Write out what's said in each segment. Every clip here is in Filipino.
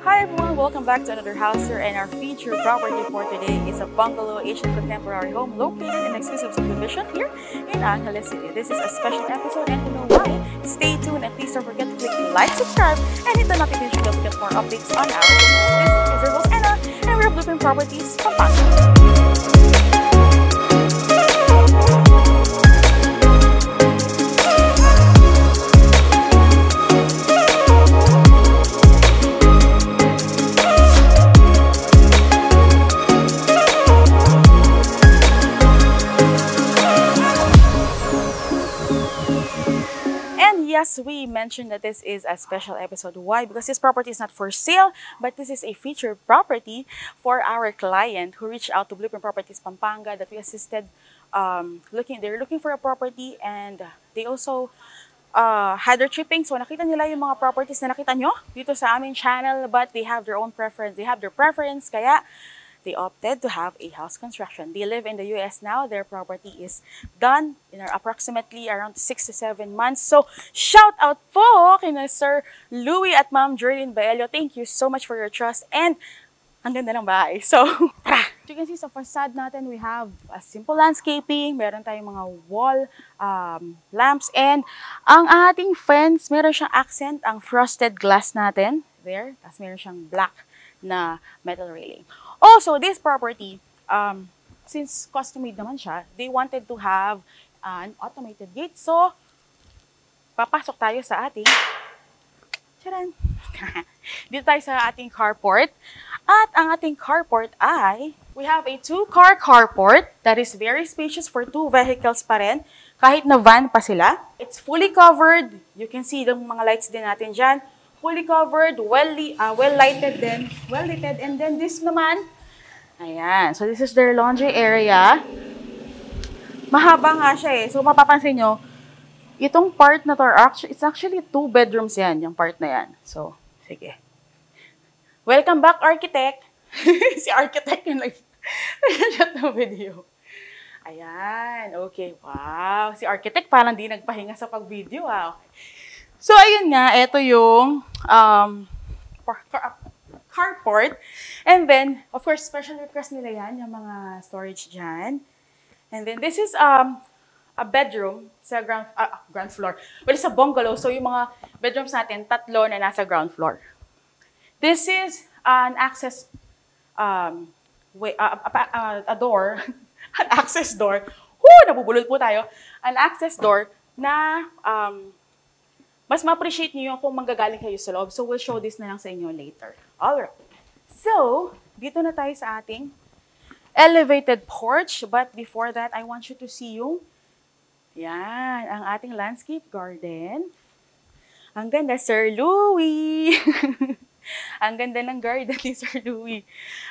Hi everyone, welcome back to another house here, and our featured property for today is a bungalow Asian contemporary home located in exclusive subdivision here in Angeles City. This is a special episode, and to know why, stay tuned and please don't forget to click like, subscribe, and hit the notification bell to get more updates on our videos. This is your host Anna, and we're Blueprint Properties Pampanga. Yes, we mentioned that this is a special episode. Why? Because this property is not for sale, but this is a featured property for our client who reached out to Blueprint Properties Pampanga that we assisted. They're looking for a property, and they also had their tripping. So nakita nila yung mga properties na nakita nyo dito sa aming channel, but they have their own preference. They have their preference, kaya they opted to have a house construction. They live in the US now. Their property is done in approximately around 6 to 7 months. So, shout out po kina Sir Louie at Ma'am Jerlyn Baello. Thank you so much for your trust, and ang ganda ng bahay. So, you can see sa facade natin, we have a simple landscaping. Meron tayong mga wall lamps, and ang ating fence, meron siyang accent, ang frosted glass natin. There. Tapos meron siyang black na metal railing. Also, this property, since custom-made naman siya, they wanted to have an automated gate. So, papasok tayo sa ating, charan! Dito tayo sa ating carport. At ang ating carport ay, we have a 2-car carport that is very spacious for 2 vehicles pa rin. Kahit na van pa sila. It's fully covered. You can see yung mga lights din natin dyan. Fully covered, well-lighted din. Well-lit. And then this naman, ayan. So this is their laundry area. Mahaba nga siya eh. So mapapansin nyo, itong part na to, it's actually 2 bedrooms yan, yung part na yan. So, sige. Welcome back, architect. Si architect yung nag-shot ng video. Ayan, okay. Wow. Si architect parang di nagpahinga sa pag-video. Okay. So, ayun nga, ito yung carport. And then, of course, special request nila yan, yung mga storage dyan. And then, this is a bedroom sa ground floor. Well, it's a bungalow. So, yung mga bedrooms natin, 3 na nasa ground floor. This is an access, a door, an access door. Woo! Nabubulol po tayo. An access door na mas ma-appreciate niyo yung kung manggagaling kayo sa loob. So, we'll show this na lang sa inyo later. Alright. So, dito na tayo sa ating elevated porch. But before that, I want you to see yung, yan, ang ating landscape garden. Ang ganda, Sir Louie! Ang ganda ng garden ni Sir Louie.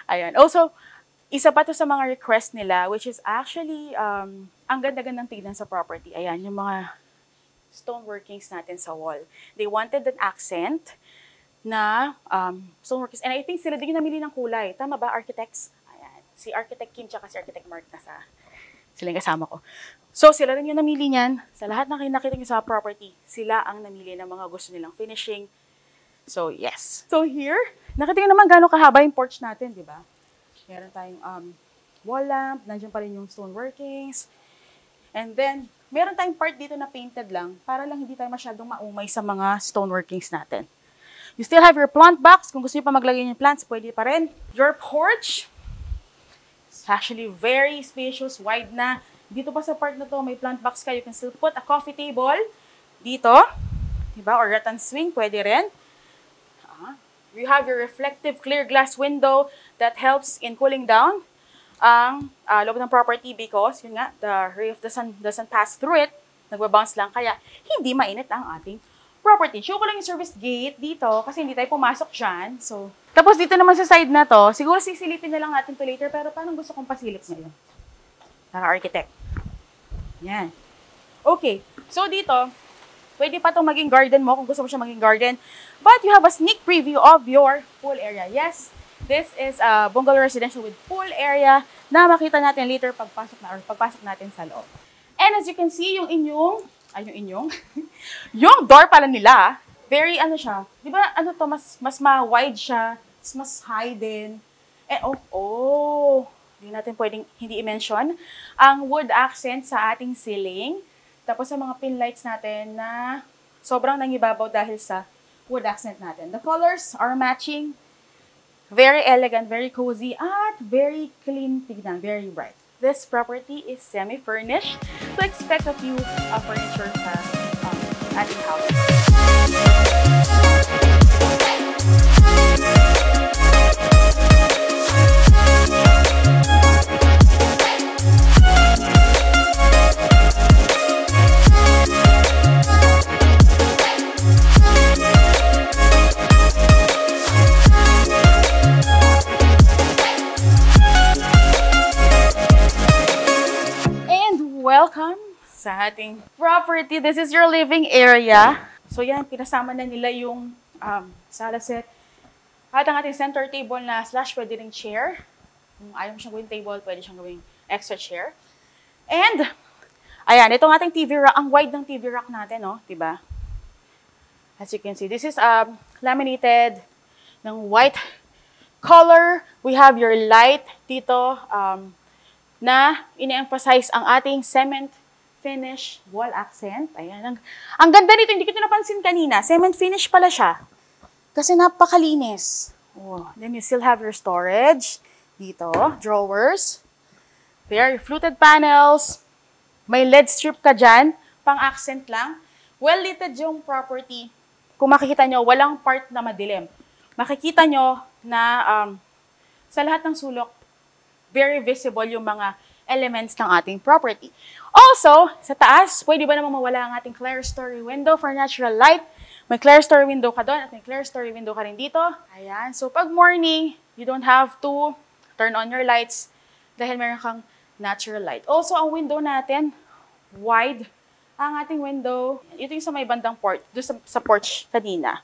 Ayan. Also, isa pa to sa mga request nila, which is actually, ang ganda-gandang tignan sa property. Ayan, yung mga stone workings natin sa wall. They wanted an accent na stone workings. And I think sila din namili ng kulay. Tama ba, architects? Ayan. Si Architect Kim tsaka si Architect Mark nasa sila yung kasama ko. So, sila rin yung namili niyan. Sa lahat ng nakita niyo sa property, sila ang namili ng mga gusto nilang finishing. So, yes. So, here, nakita niyo naman gano'ng kahaba yung porch natin, di ba? Meron tayong wall lamp, nandiyan pa rin yung stone workings. And then, meron tayong part dito na painted lang para lang hindi tayo masyadong maumay sa mga stone workings natin. You still have your plant box. Kung gusto niyo pa maglagay ng plants, pwede pa rin. Your porch is actually very spacious, wide na. Dito pa sa part na to, may plant box ka. You can still put a coffee table dito. Diba? Or rattan swing, pwede rin. You have your reflective clear glass window that helps in cooling down ang loob ng property because, yun nga, the ray of the sun doesn't pass through it. Nagbabounce lang, kaya hindi mainit ang ating property. Show ko lang yung service gate dito kasi hindi tayo pumasok dyan. So, tapos dito naman sa side na to, siguro sisilipin na lang natin to later, pero parang gusto kong pasilip ngayon. Naka-architect. Yan. Okay. So, dito, pwede pa itong maging garden mo kung gusto mo siya maging garden. But you have a sneak preview of your pool area. Yes, this is a bungalow residential with pool area na makita natin later pagpasok natin sa loob. And as you can see, yung inyong, yung door pala nila, Very ano siya, di ba ano to, mas ma-wide siya, mas high din. And hindi natin pwedeng hindi i-mention ang wood accent sa ating ceiling. Tapos sa mga pin lights natin na sobrang nangibabaw dahil sa wood accent natin. The colors are matching. Very elegant, very cozy, at very clean tignan, very bright. This property is semi-furnished, so expect a few furniture sa ating house. Welcome sa ating property. This is your living area. So yan, pinasama na nila yung sala set at ang ating center table na / pwede ring chair. Kung ayaw mo siyang gawing table, pwede siyang gawing extra chair. And, ayan, itong ating TV rack, ang wide ng TV rack natin, no? Diba? As you can see, this is laminated ng white color. We have your light dito, na ine-emphasize ang ating cement finish wall accent. Ayan. Ang ganda nito, hindi ko ito napansin kanina. Cement finish pala siya. Kasi napakalinis. Oh, then you still have your storage. Dito, drawers. There, your fluted panels. May LED strip ka dyan. Pang-accent lang. Well-lighted yung property. Kung makikita nyo, walang part na madilim. Makikita nyo na sa lahat ng sulok, very visible yung mga elements ng ating property. Also, sa taas, pwede ba namang mawala ang ating clerestory window for natural light? May clerestory window ka doon at may clerestory window ka rin dito. Ayan. So, pag morning, you don't have to turn on your lights dahil meron kang natural light. Also, ang window natin, wide ang ating window. Ito yung sa may bandang port, doon sa porch kanina.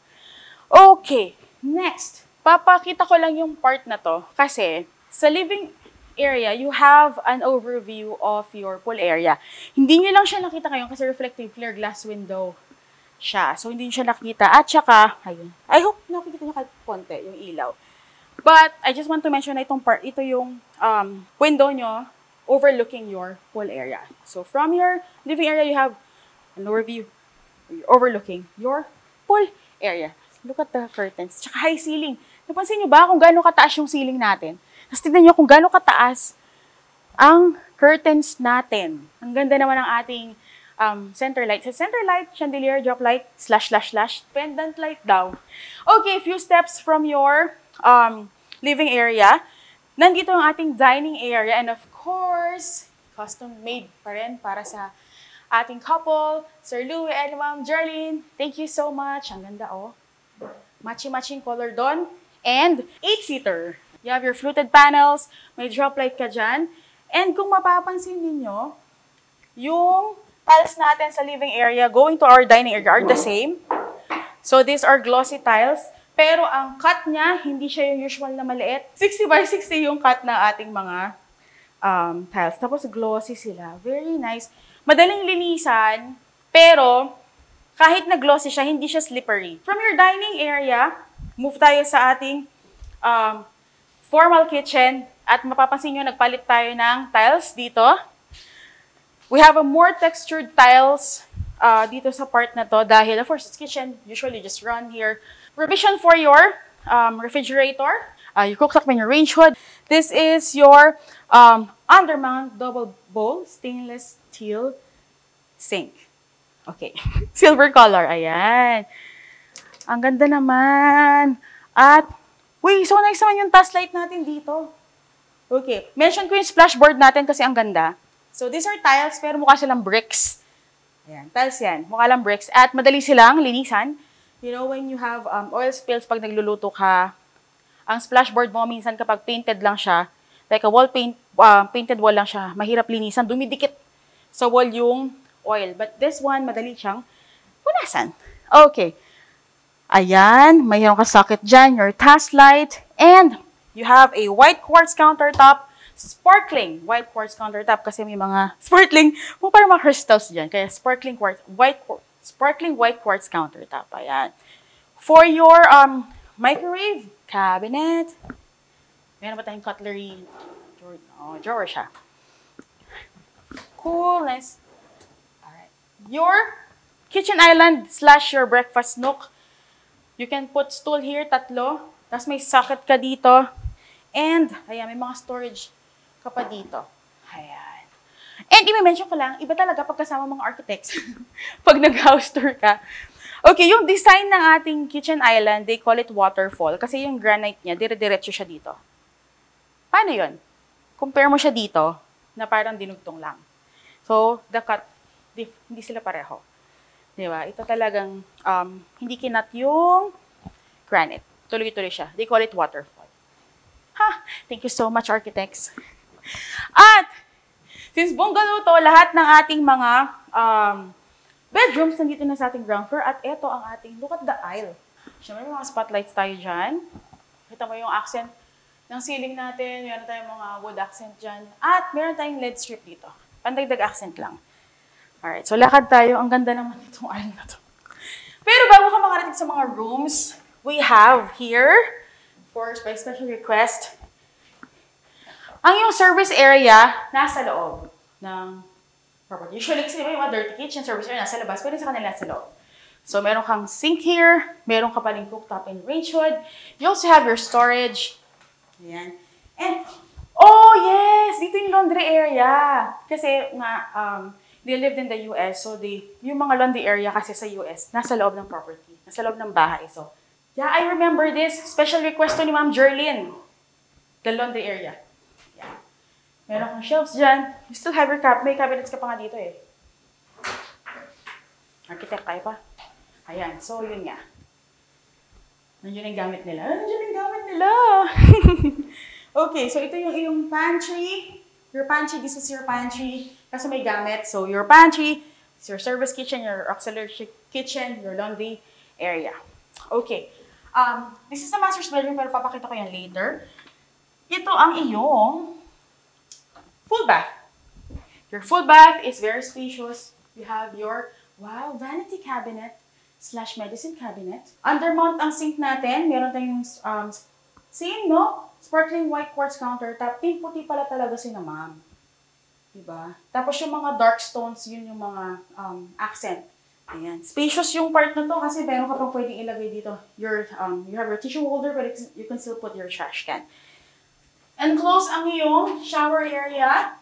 Okay. Next, papakita ko lang yung part na to kasi sa living area, you have an overview of your pool area. Hindi nyo lang siya nakita ngayon kasi reflective clear glass window siya. So, hindi nyo siya nakita. At saka, ayun. I hope nakikita nyo kahit konti yung ilaw. But, I just want to mention na itong part, ito yung window nyo overlooking your pool area. So, from your living area, you have an overview overlooking your pool area. Look at the curtains. Tsaka high ceiling. Napansin nyo ba kung gaano kataas yung ceiling natin? Tapos tignan nyo kung gaano kataas ang curtains natin. Ang ganda naman ng ating center light. Sa center light, chandelier, drop light, / pendant light daw. Okay, a few steps from your living area. Nandito ang ating dining area. And of course, custom made pa rin para sa ating couple, Sir Louie and Ma'am Jarlene. Thank you so much. Ang ganda, oh. Matching-matching color doon. And 8-seater. You have your fluted panels, may drop light ka dyan. And kung mapapansin ninyo, yung tiles natin sa living area going to our dining area are the same. So these are glossy tiles, pero ang cut niya, hindi siya yung usual na maliit. 60 by 60 yung cut ng ating mga tiles. Tapos glossy sila. Very nice. Madaling linisan, pero kahit na glossy siya, hindi siya slippery. From your dining area, move tayo sa ating formal kitchen at mapapansin nyo, nagpalit tayo ng tiles dito. We have a more textured tiles dito sa part na to dahil, of course, it's kitchen. Usually just run here. Provision for your refrigerator, your cooktop and your range hood. This is your undermount double bowl stainless steel sink. Okay. Silver color. Ayan. Ang ganda naman. At so nice naman yung task light natin dito. Okay. Mention ko yung splashboard natin kasi ang ganda. So, these are tiles, pero mukha silang bricks. Ayan. Tiles yan. Mukha lang bricks. At madali silang linisan. You know, when you have oil spills pag nagluluto ka, ang splashboard mo, minsan kapag painted lang siya, like a wall painted wall lang siya, mahirap linisan. Dumidikit sa wall yung oil. But this one, madali siyang punasan. Okay. Ayan, mayroon ka socket dyan, your task light, and you have a white quartz countertop, sparkling white quartz countertop kasi may mga sparkling, parang mga crystals dyan, kaya sparkling white quartz countertop. Ayan. For your microwave cabinet, meron ba tayong cutlery? Drawer siya. Coolness. Alright. Your kitchen island / your breakfast nook. You can put stool here, 3. Tapos may socket ka dito. And, ayan, may mga storage ka pa dito. Ayan. And, i-mention ko lang, iba talaga pagkasama mga architects. Pag nag-house tour ka. Okay, yung design ng ating kitchen island, they call it waterfall. Kasi yung granite niya, dire-diretso siya dito. Paano yun? Compare mo siya dito, na parang dinugtong lang. So, hindi sila pareho. Diba? Ito talagang, hindi kinat yung granite. Tuloy-tuloy siya. They call it waterfall. Thank you so much, architects. At, since bungalow to, lahat ng ating mga bedrooms nandito na sa ating ground floor. At ito ang ating, look at the aisle. Siyempre, may mga spotlights tayo dyan. Kita mo yung accent ng ceiling natin. Meron tayong mga wood accent dyan. At meron tayong LED strip dito. Pandagdag accent lang. Alright, so lakad tayo. Ang ganda naman itong aisle na to. Pero bago ka makarating sa mga rooms, we have here, for special request, ang yung service area nasa loob ng property. Usually, kasi may mga dirty kitchen service area nasa labas, pero sa kanila nasa loob. So, meron kang sink here, meron ka paling cooktop and range hood. You also have your storage. Ayan. And, oh yes! Dito yung laundry area. Kasi nga, they lived in the US, so yung mga laundry area kasi sa US, nasa loob ng property, nasa loob ng bahay. So, yeah, I remember this. Special request to ni Ma'am Jerlyn. The laundry area. Yeah. Meron kang shelves dyan. You still have your may cabinets ka pa nga dito eh. Architect tayo pa. Ayan, so yun nga. Nandiyan yung gamit nila. Nandiyan yung gamit nila! Okay, so ito yung iyong pantry. Your pantry, this is your pantry. Kasi may gamit. So your pantry, is your service kitchen, your auxiliary kitchen, your laundry area. Okay. This is the master's bedroom, pero papakita ko yan later. Ito ang iyong full bath. Your full bath is very spacious. You have your, wow, vanity cabinet / medicine cabinet. Undermount ang sink natin. Meron tayong same, no? Sparkling white quartz countertop. Pink puti pala talaga si na ma'am. Diba? Tapos yung mga dark stones, yun yung mga accent. Ayan. Spacious yung part na to kasi meron ka pang pwedeng ilagay dito. You have your tissue holder, but you can still put your trash can. Enclose ang iyong shower area.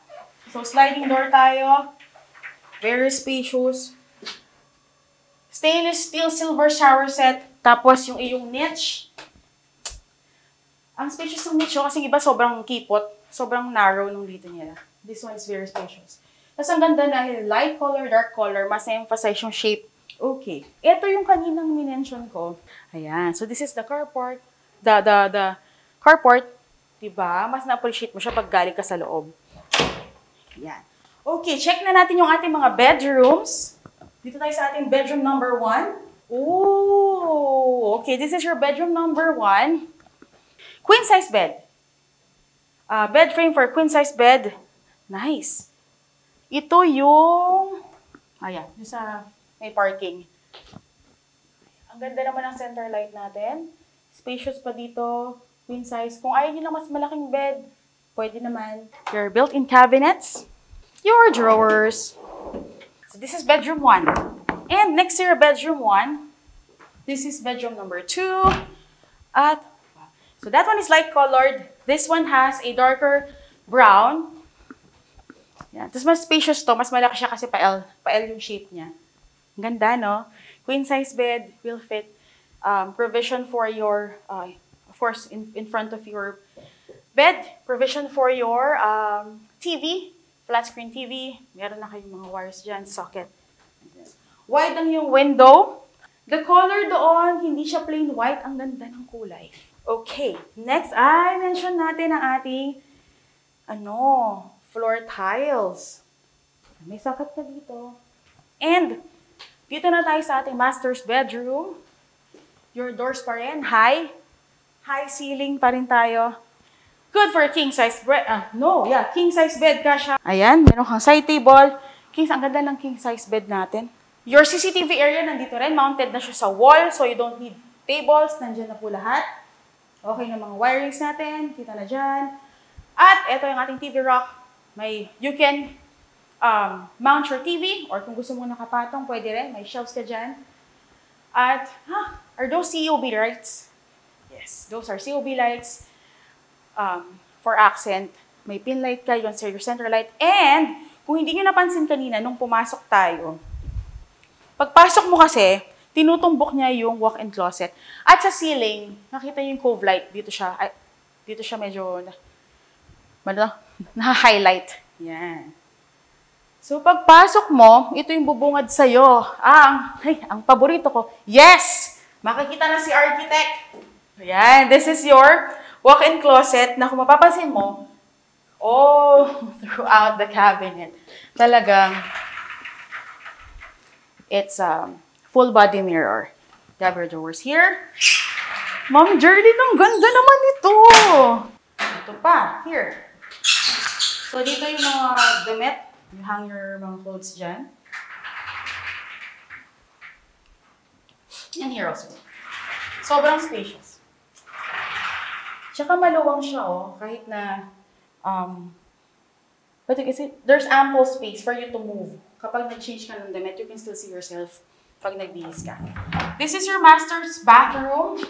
So, sliding door tayo. Very spacious. Stainless steel silver shower set. Tapos, yung iyong niche. Ang spacious ng niche, kasi iba sobrang kipot. Sobrang narrow nung dito nila. This one is very spacious. Tapos ang ganda dahil light color, dark color, mas na-emphasize yung shape. Okay. Ito yung kaninang minention ko. Ayan. So this is the carport. The carport. Diba? Mas na-appreciate mo siya pag galing ka sa loob. Ayan. Okay. Check na natin yung ating mga bedrooms. Dito tayo sa ating bedroom number 1. Oh! Okay. This is your bedroom number 1. Queen size bed. Bed frame for queen size bed. Nice. Ito yung, ayan, yung sa may parking. Ang ganda naman ng center light natin. Spacious pa dito, queen size. Kung ayaw nyo lang mas malaking bed, pwede naman. Your built-in cabinets, your drawers. So this is bedroom 1. And next to your bedroom 1, this is bedroom number 2. So that one is light colored. This one has a darker brown. Yan. Tapos mas spacious to, mas malaki siya kasi pa-L yung shape niya. Ang ganda, no? Queen size bed will fit. Provision for your, of course, in front of your bed. Provision for your TV, flat screen TV. Meron na kayong mga wires dyan, socket. Wide ang yung window. The color doon, hindi siya plain white. Ang ganda ng kulay. Okay, next ay mention natin ang ating, floor tiles. May socket ka dito. And, dito na tayo sa ating master's bedroom. Your doors pa rin, high ceiling pa rin tayo. Good for king size bed. King size bed ka siya. Ayan, meron kang side table. Ang ganda ng king size bed natin. Your CCTV area nandito rin. Mounted na siya sa wall, so you don't need tables, nandyan na po lahat. Okay na mga wirings natin, kita na dyan. At ito yung ating TV rack. You can mount your TV or kung gusto mo nakapatong, pwede rin. May shelves ka dyan. At, are those COB lights? Yes, those are COB lights for accent. May pin light ka, yung your center light. And, kung hindi nyo napansin kanina, nung pumasok tayo, pagpasok mo kasi, tinutumbok niya yung walk-in closet. At sa ceiling, nakita yung cove light. Dito siya medyo na-highlight. Yan. So, pagpasok mo, ito yung bubungad sa'yo. Ang paborito ko. Yes! Makikita na si architect. Yan. This is your walk-in closet na kung mapapansin mo, all throughout the cabinet. Talagang, it's full body mirror. You have your drawers here. Ma'am Jerlyn, ang ganda naman ito. Ito pa, here. So, dito yung mga damit. You hang your mga clothes dyan. And here also. Sobrang spacious. Tsaka maluwang siya, kahit na, but there's ample space for you to move. Kapag nag-change ka ng damit, you can still see yourself pag nagbihis ka. This is your master's bathroom.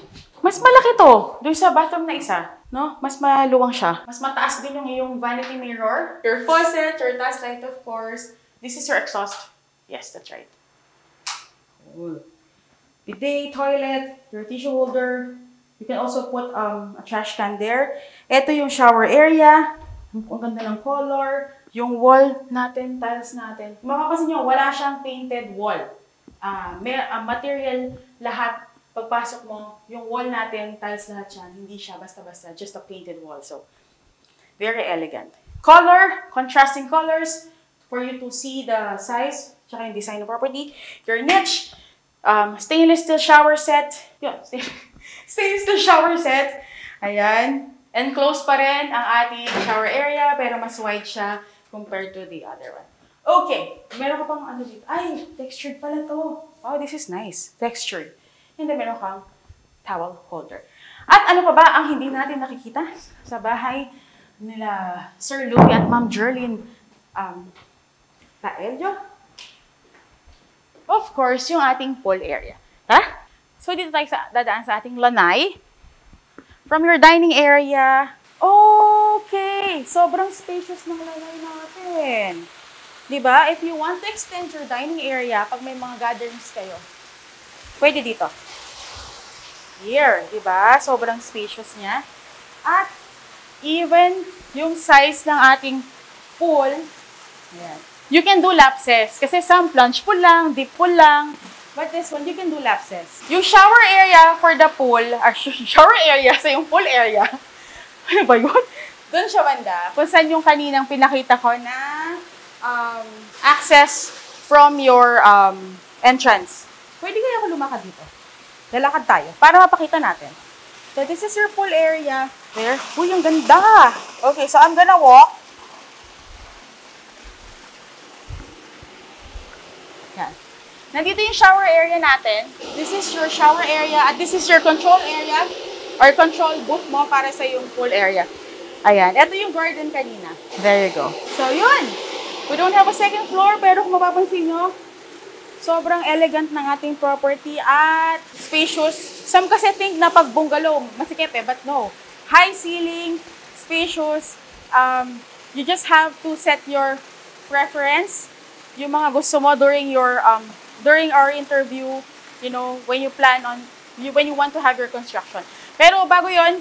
Mas malaki to. Doon sa bathroom na isa, no? Mas maluwang siya. Mas mataas din yung iyong vanity mirror. Your faucet, your task light, of course. This is your exhaust. Yes, that's right. Cool. Bidet, toilet, your tissue holder. You can also put a trash can there. Ito yung shower area. Ang ganda ng color. Yung wall natin, tiles natin. Mapapansin nyo, wala siyang painted wall. Material lahat. Pagpasok mo, yung wall natin, tiles lahat yan. Hindi siya basta-basta. Just a painted wall. So, very elegant. Color, contrasting colors for you to see the size, tsaka yung design of property. Your niche, stainless steel shower set. Yun, stainless steel shower set. Ayan. Enclosed pa rin ang ating shower area, pero mas wide siya compared to the other one. Okay. Meron ka pang ano dito. Ay, textured pala to. Wow, this is nice. Textured. And then meron kang towel holder. At ano pa ba ang hindi natin nakikita sa bahay nila Sir Louie at Ma'am Jerlyn Paelio? Of course, yung ating pool area. Tara? So, dito tayo dadaan sa ating lanay. From your dining area, okay, sobrang spacious ng lanay natin. Diba? If you want to extend your dining area, pag may mga gatherings kayo, pwede dito. Here, diba? Sobrang spacious niya. At even yung size ng ating pool, ayan. You can do lapses. Kasi some plunge pool lang, deep pool lang. But this one, you can do lapses. Yung shower area for the pool, shower area sa yung pool area, ano ba yun? Doon siya banda. Kung saan yung kaninang pinakita ko na access from your entrance. Pwede kaya ako lumakad dito. Lalakad tayo para mapakita natin. So, this is your pool area. There. Uy, ang ganda! Okay, so I'm gonna walk. Yan. Nandito yung shower area natin. This is your shower area at this is your control area or control booth mo para sa yung pool area. Ayan. Ito yung garden kanina. There you go. So, yun. We don't have a second floor pero kung mapapansin nyo, sobrang elegant ng ating property at spacious. Some kasi think na pag bungalow, masikip but no. High ceiling, spacious. You just have to set your preference. Yung mga gusto mo during your during our interview, you know, when you want to have your construction. Pero bago yon,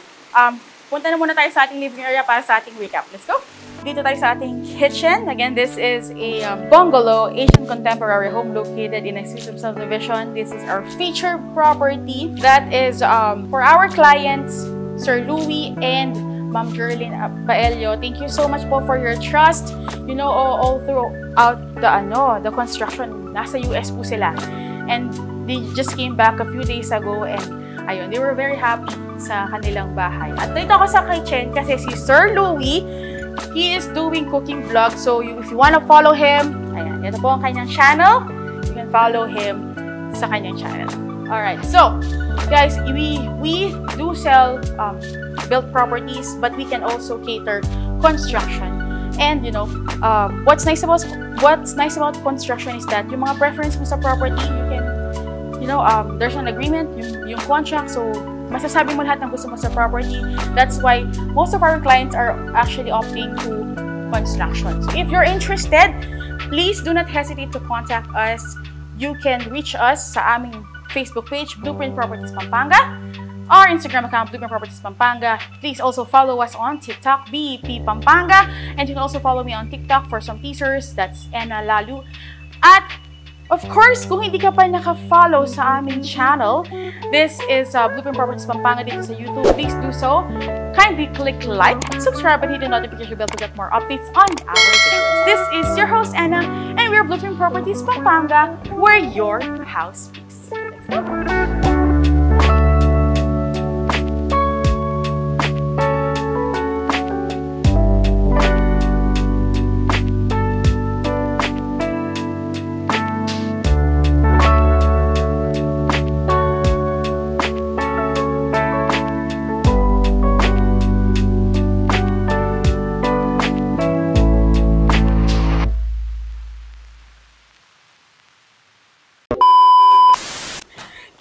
punta na muna tayo sa ating living area para sa ating recap. Let's go! Dito tayo sa ating kitchen. Again, this is a bungalow, Asian contemporary home located in a system subdivision. This is our featured property that is for our clients, Sir Louie and Ma'am Jerlyn Paelio. Thank you so much po for your trust. You know, all throughout the construction, nasa US po sila. And they just came back a few days ago and ayun, they were very happy sa kanilang bahay. At dito ako sa kitchen kasi si Sir Louie, he is doing cooking vlogs. So if you wanna follow him, ayan, ito po ang kanyang channel. You can follow him sa kanyang channel. Alright, so Guys, we do sell built properties, but we can also cater construction. And what's nice about construction is that yung mga preference mo sa property, you can, there's an agreement, yung contract, so masasabi mo lahat ng gusto mo sa property. That's why most of our clients are actually opting to construction. So if you're interested, please do not hesitate to contact us. You can reach us sa aming Facebook page, Blueprint Properties Pampanga, our Instagram account, Blueprint Properties Pampanga. Please also follow us on TikTok, BEP Pampanga, and you can also follow me on TikTok for some teasers. That's Anna Lalu. At of course, kung hindi ka pa naka-follow sa aming channel, this is Blueprint Properties Pampanga dito sa YouTube. Please do so. Kindly click like, subscribe, and hit the notification bell to get more updates on our videos. This is your host, Anna, and we're Blueprint Properties Pampanga, where your house speaks. Let's go!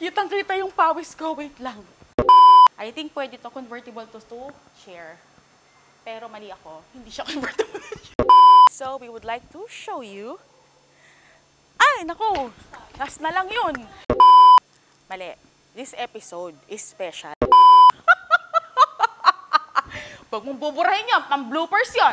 Kitang-kita yung pawis ko. Wait lang. I think pwede to convertible to chair. Pero mali ako. Hindi siya convertible. So, we would like to show you. Ay, naku! Last na lang yun. Mali. This episode is special. Pag mong buburahin yan, pang bloopers yan.